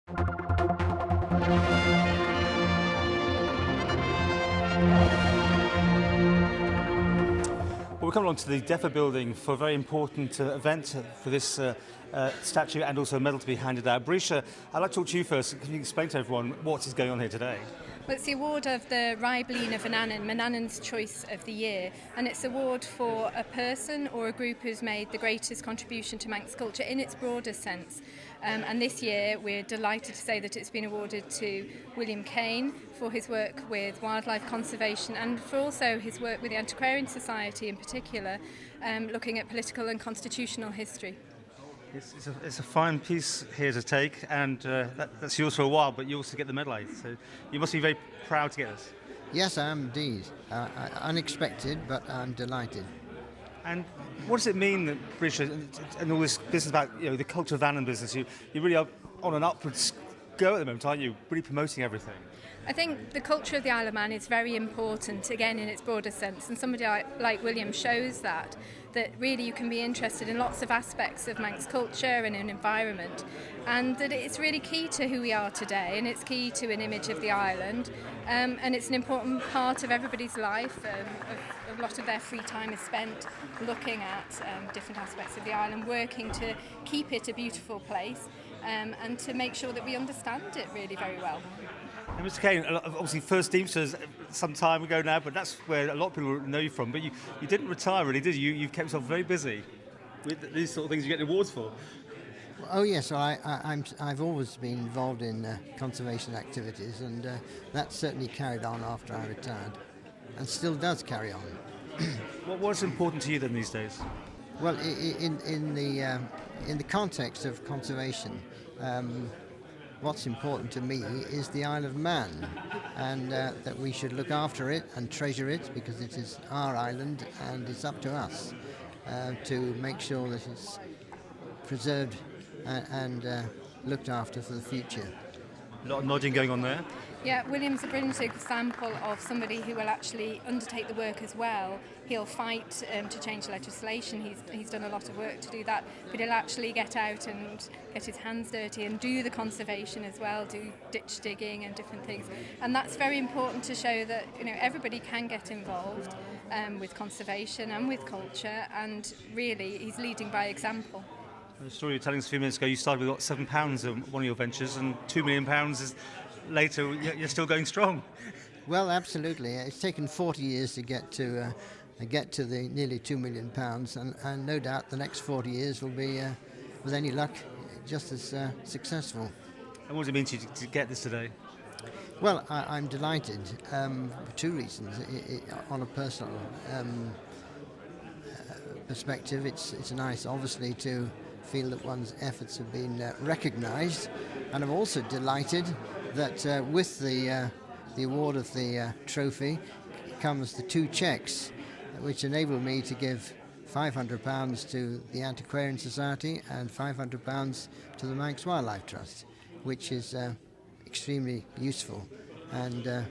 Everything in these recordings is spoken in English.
Well, we come along to the DEFA building for a very important event for this statue and also a medal to be handed out. Breesha, I'd like to talk to you first. Can you explain to everyone what is going on here today? Well, it's the award of the Reih, bleeaney, Vanannan, Manannan's Choice of the Year, and it's an award for a person or a group who's made the greatest contribution to Manx culture in its broader sense. And this year we're delighted to say that it's been awarded to William Cain for his work with wildlife conservation and for also his work with the Antiquarian Society in particular, looking at political and constitutional history. It's a fine piece here to take, and that's yours for a while, but you also get the medal, so you must be very proud to get this. Yes, I am indeed. Unexpected, but I'm delighted. And what does it mean that Breesha and all this business about the culture of Vannin business, you really are on an upwards go at the moment, aren't you? Really promoting everything. I think the culture of the Isle of Man is very important, again, in its broader sense, and somebody like William shows that really you can be interested in lots of aspects of Manx culture and an environment, and that it's really key to who we are today, and it's key to an image of the island, and it's an important part of everybody's life. A lot of their free time is spent looking at different aspects of the island, working to keep it a beautiful place, and to make sure that we understand it really very well. And Mr. Cain, obviously first Teamsters some time ago now, but that's where a lot of people know you from. But you didn't retire really, did you? You've kept yourself very busy with these sort of things you get awards for. Oh yes, I've always been involved in conservation activities, and that certainly carried on after I retired, and still does carry on. What's important to you then these days? Well, in the context of conservation, what's important to me is the Isle of Man, and that we should look after it and treasure it because it is our island, and it's up to us to make sure that it's preserved and looked after for the future. A lot of nodding going on there. Yeah, William's a brilliant example of somebody who will actually undertake the work as well. He'll fight to change legislation. He's done a lot of work to do that, but he'll actually get out and get his hands dirty and do the conservation as well, do ditch digging and different things. And that's very important to show that everybody can get involved with conservation and with culture, and really he's leading by example. The story you were telling us a few minutes ago, you started with £7 in one of your ventures, and £2 million is later. You're still going strong. Well, absolutely. It's taken 40 years to get to the nearly £2 million, and no doubt the next 40 years will be, with any luck, just as successful. And what does it mean to you to get this today? Well, I'm delighted for two reasons. On a personal perspective, it's nice, obviously, to feel that one's efforts have been recognised, and I'm also delighted that with the award of the trophy comes the two cheques, which enable me to give £500 to the Antiquarian Society and £500 to the Manx Wildlife Trust, which is extremely useful, and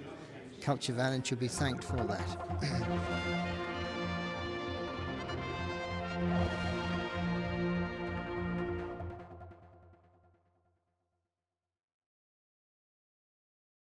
Culture Vannin should be thanked for that.